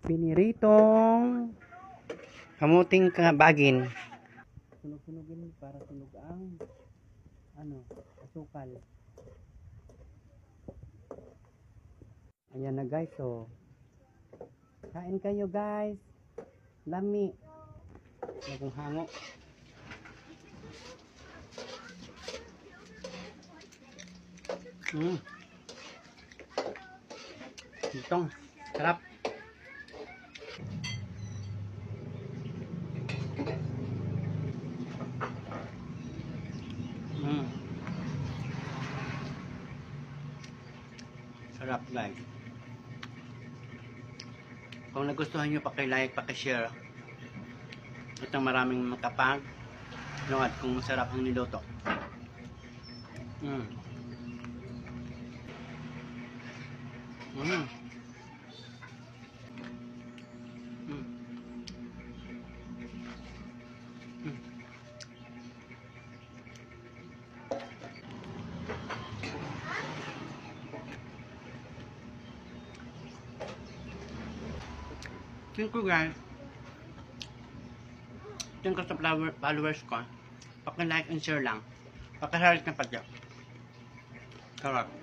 Piniritong kamuting bagin. Sunog-sunugin para sunog ang asukal. Ayan na guys, so kain kayo guys. Lami. Bagong hango. Itong sarap. Sarap guys. Kung nagustuhan nyo, paki-like, paki-share. At maraming makapag at kung masarap ang niluto. Thank you guys. Thank you sa followers ko. Paki-like and share lang. Paki-heart na pagyo. Sarap.